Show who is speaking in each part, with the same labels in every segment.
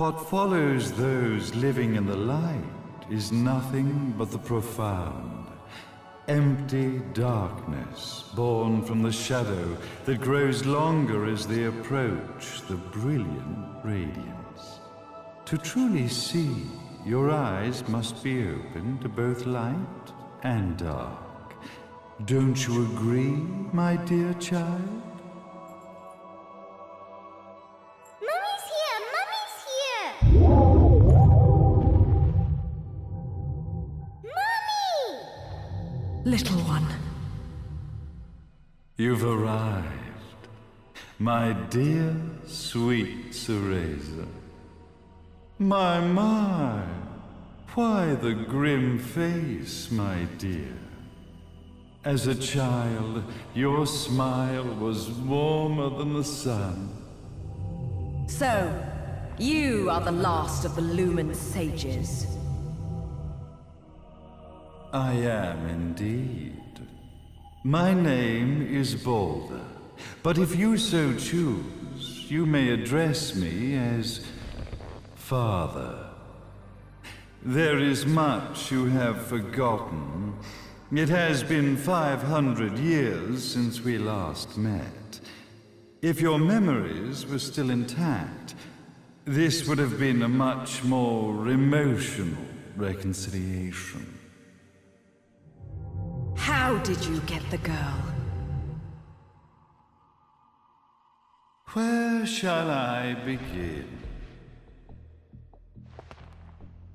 Speaker 1: What follows those living in the light is nothing but the profound, empty darkness born from the shadow that grows longer as they approach the brilliant radiance. To truly see, your eyes must be open to both light and dark. Don't you agree, my dear child?
Speaker 2: Mummy's here! Mummy's here! Mummy!
Speaker 3: Little one.
Speaker 1: You've arrived, my dear, sweet Cereza. My, why the grim face, my dear? As a child, your smile was warmer than the sun.
Speaker 3: So, you are the last of the Lumen sages.
Speaker 1: I am indeed. My name is Balder, but if you so choose, you may address me as Father. There is much you have forgotten. It has been 500 years since we last met. If your memories were still intact, this would have been a much more emotional reconciliation.
Speaker 3: How did you get the girl?
Speaker 1: Where shall I begin?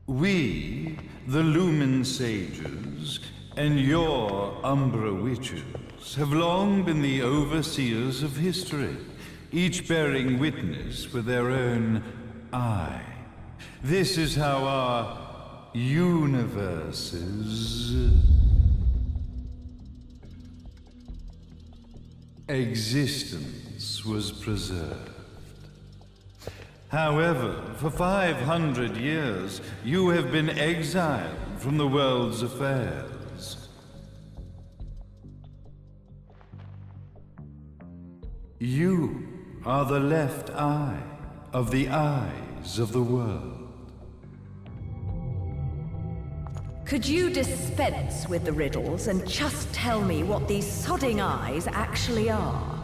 Speaker 1: We, the Lumen Sages, and your Umbra Witches, have long been the overseers of history, each bearing witness with their own eye. This is how our universe's existence was preserved. However, for 500 years, you have been exiled from the world's affairs. You are the left eye of the eyes of the world.
Speaker 3: Could you dispense with the riddles and just tell me what these sodding eyes actually are?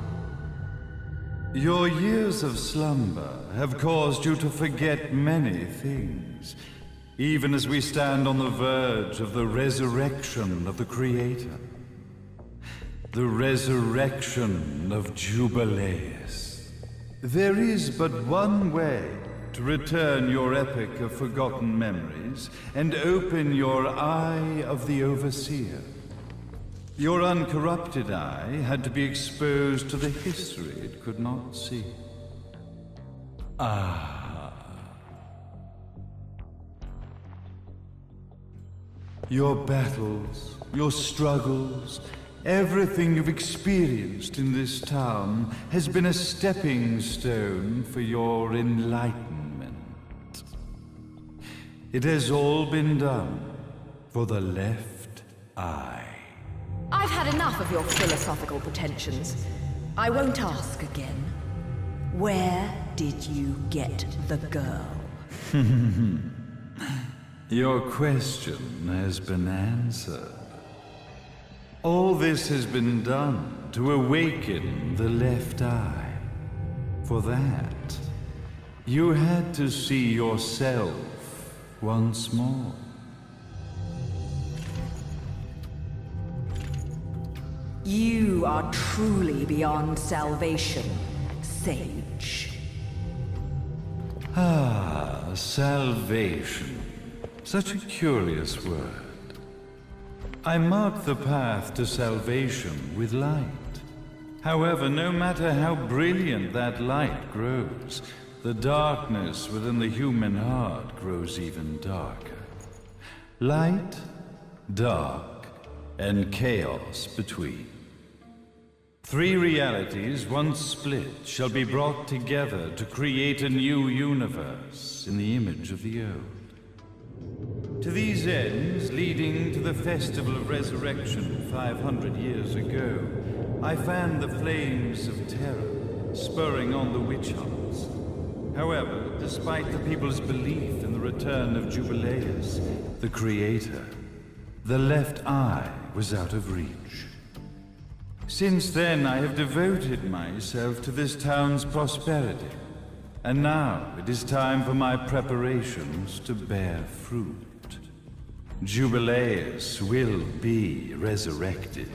Speaker 1: Your years of slumber have caused you to forget many things, even as we stand on the verge of the resurrection of the Creator. The resurrection of Jubileus. There is but one way to return your epic of forgotten memories and open your eye of the Overseer. Your uncorrupted eye had to be exposed to the history it could not see. Your battles, your struggles, everything you've experienced in this town has been a stepping stone for your enlightenment. It has all been done for the left eye.
Speaker 3: I've had enough of your philosophical pretensions. I won't ask again. Where did you get the girl?
Speaker 1: Your question has been answered. All this has been done to awaken the left eye. For that, you had to see yourself once more.
Speaker 3: You are truly beyond salvation, sage.
Speaker 1: Salvation. Such a curious word. I mark the path to salvation with light. However, no matter how brilliant that light grows, the darkness within the human heart grows even darker. Light, dark, and chaos between. Three realities, once split, shall be brought together to create a new universe in the image of the old. To these ends, leading to the Festival of Resurrection 500 years ago, I fanned the flames of terror, spurring on the witch hunts. However, despite the people's belief in the return of Jubileus, the creator, the left eye was out of reach. Since then, I have devoted myself to this town's prosperity. And now it is time for my preparations to bear fruit. Jubileus will be resurrected.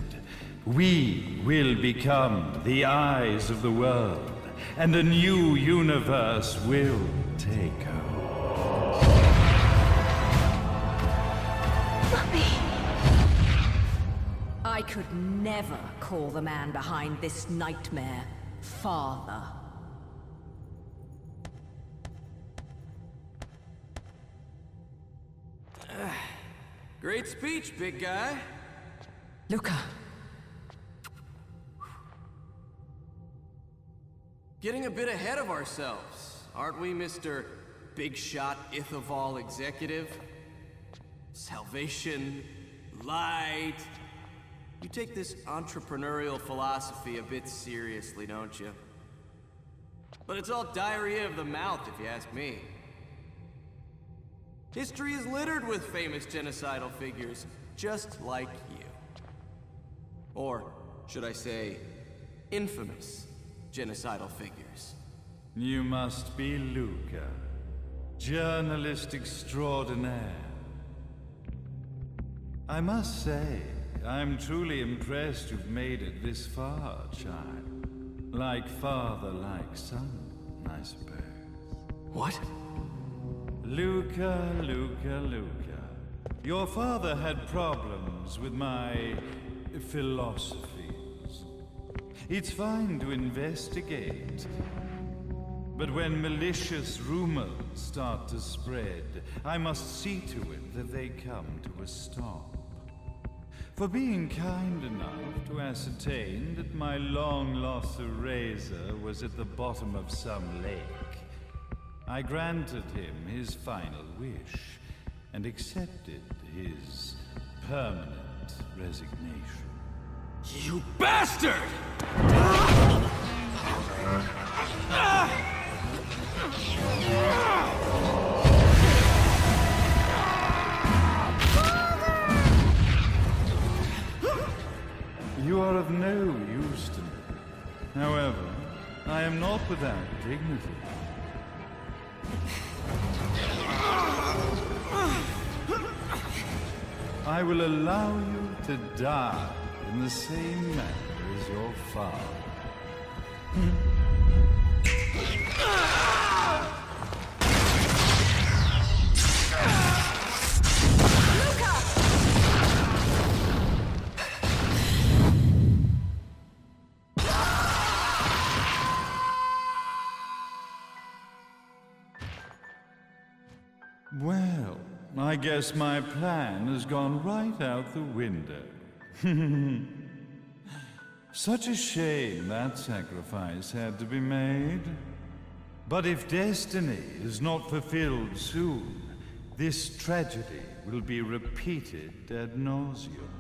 Speaker 1: We will become the eyes of the world, and a new universe will take hold.
Speaker 2: Mommy!
Speaker 3: I could never call the man behind this nightmare father.
Speaker 4: Great speech, big guy.
Speaker 3: Luca.
Speaker 4: Getting a bit ahead of ourselves, aren't we, Mr. Big Shot Ithoval Executive? Salvation, light. You take this entrepreneurial philosophy a bit seriously, don't you? But it's all diarrhea of the mouth, if you ask me. History is littered with famous genocidal figures, just like you. Or, should I say, infamous genocidal figures.
Speaker 1: You must be Luca, journalist extraordinaire. I must say, I'm truly impressed you've made it this far, child. Like father, like son, I suppose.
Speaker 4: What?
Speaker 1: Luca, Luca, Luca. Your father had problems with my philosophies. It's fine to investigate, but when malicious rumors start to spread, I must see to it that they come to a stop. For being kind enough to ascertain that my long-lost eraser was at the bottom of some lake, I granted him his final wish and accepted his permanent resignation.
Speaker 4: You bastard!
Speaker 1: You are of no use to me. However, I am not without dignity. I will allow you to die in the same manner as your father. Well, I guess my plan has gone right out the window. Such a shame that sacrifice had to be made. But if destiny is not fulfilled soon, this tragedy will be repeated ad nauseum.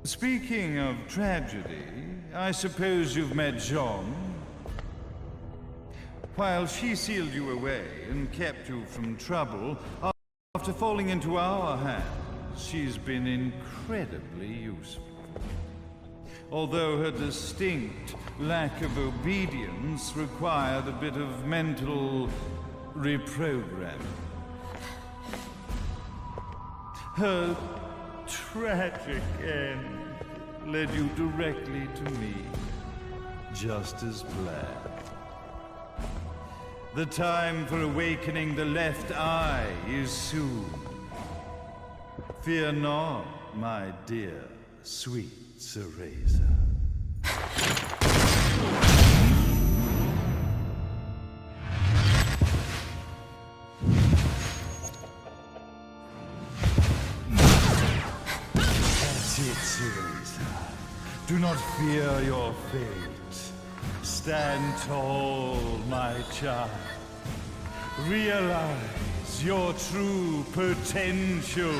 Speaker 1: Speaking of tragedy, I suppose you've met Jean. While she sealed you away and kept you from trouble, after falling into our hands, she's been incredibly useful. Although her distinct lack of obedience required a bit of mental reprogramming. Her tragic end led you directly to me, just as planned. The time for awakening the left eye is soon. Fear not, my dear, sweet Cereza. That's it, Cereza. Do not fear your fate. Stand tall, my child. Realize your true potential.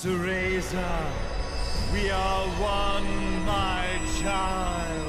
Speaker 1: Cereza, we are one, my child.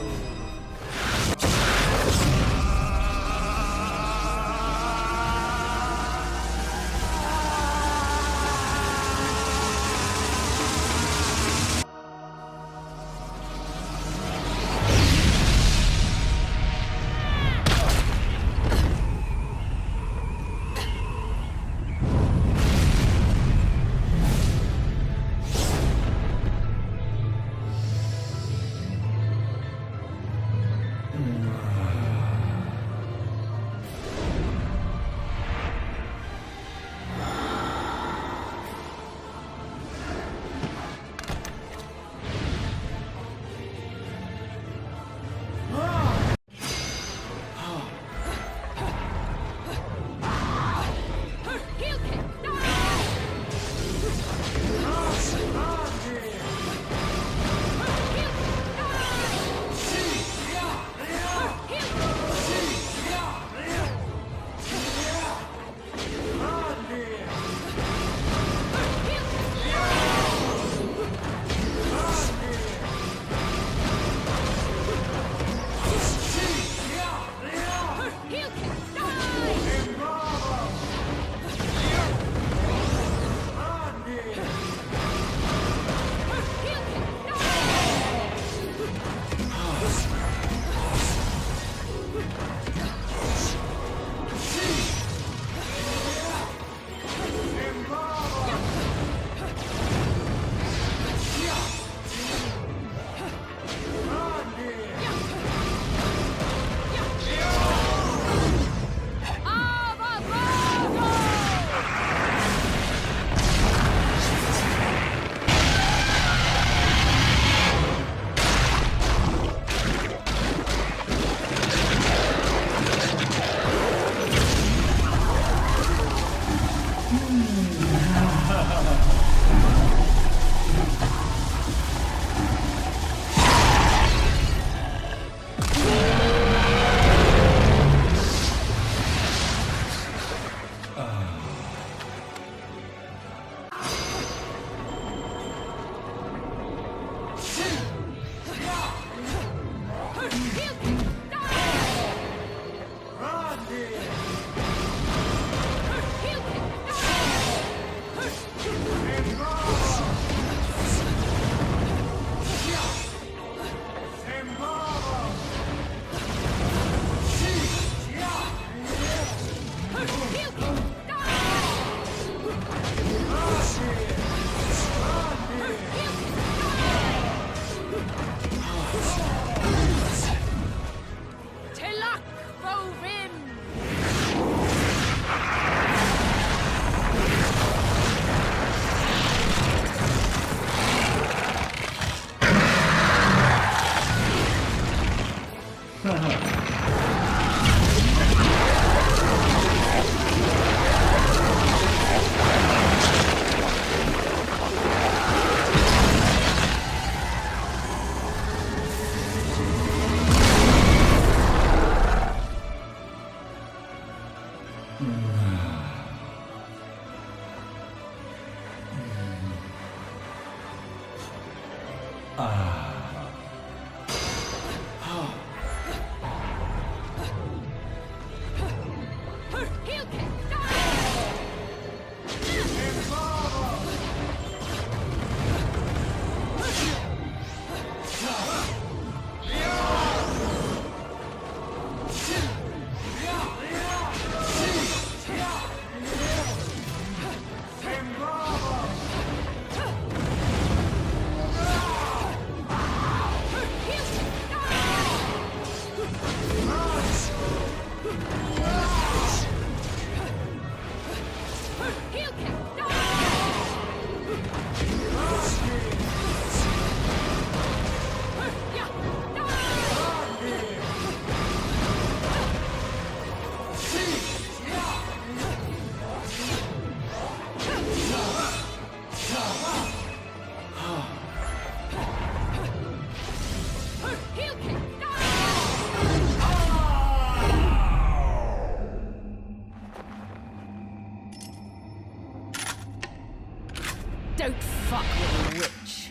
Speaker 3: Don't fuck with a witch.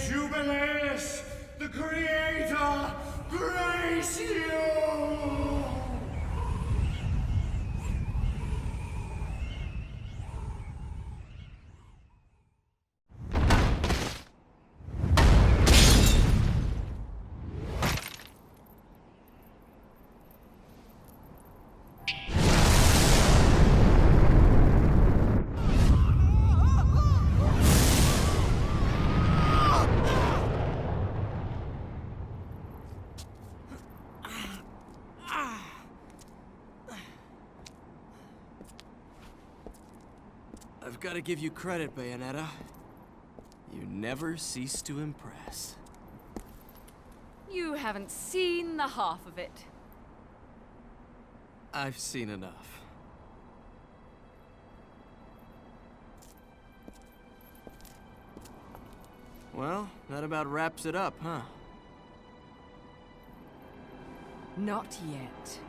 Speaker 5: Jubileus, the Creator, grace you!
Speaker 4: I've got to give you credit, Bayonetta. You never cease to impress.
Speaker 3: You haven't seen the half of it.
Speaker 4: I've seen enough. Well, that about wraps it up, huh?
Speaker 3: Not yet.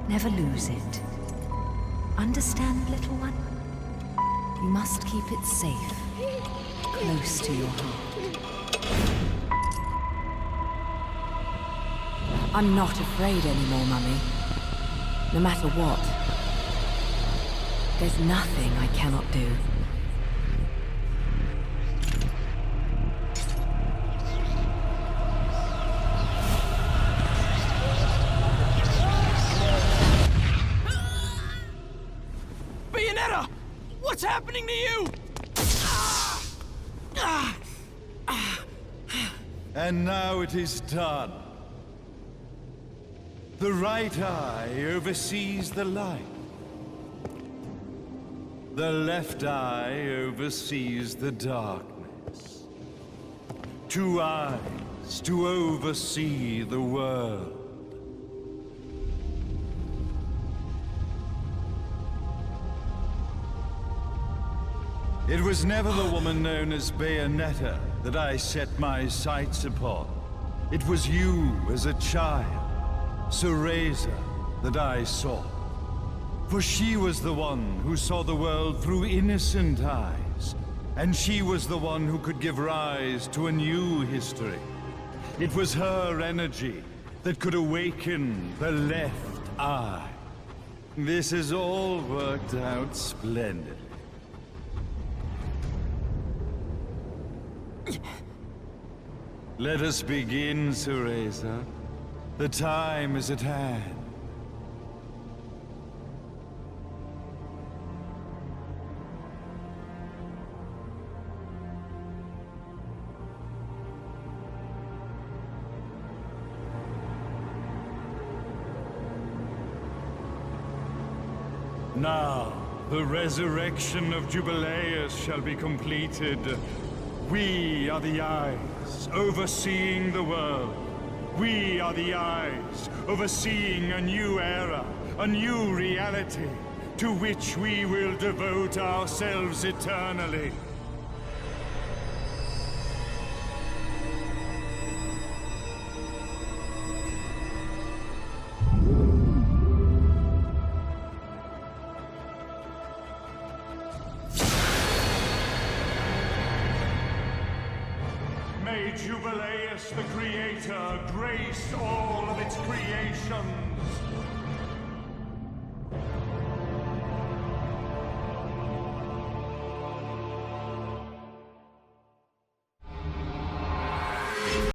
Speaker 3: Never lose it. Understand, little one? You must keep it safe, close to your heart. I'm not afraid anymore, Mummy. No matter what. There's nothing I cannot do.
Speaker 4: Bayonetta! What's happening to you?
Speaker 1: And now it is done. The right eye oversees the light. The left eye oversees the darkness. 2 eyes eyes to oversee the world. It was never the woman known as Bayonetta that I set my sights upon. It was you as a child, Cereza, that I sought. For she was the one who saw the world through innocent eyes, and she was the one who could give rise to a new history. It was her energy that could awaken the left eye. This has all worked out splendidly. Let us begin, Cereza. The time is at hand. Now, the resurrection of Jubileus shall be completed. We are the eyes, overseeing the world. We are the eyes, overseeing a new era, a new reality, to which we will devote ourselves eternally.
Speaker 5: May Jubileus the Creator grace all of its creations.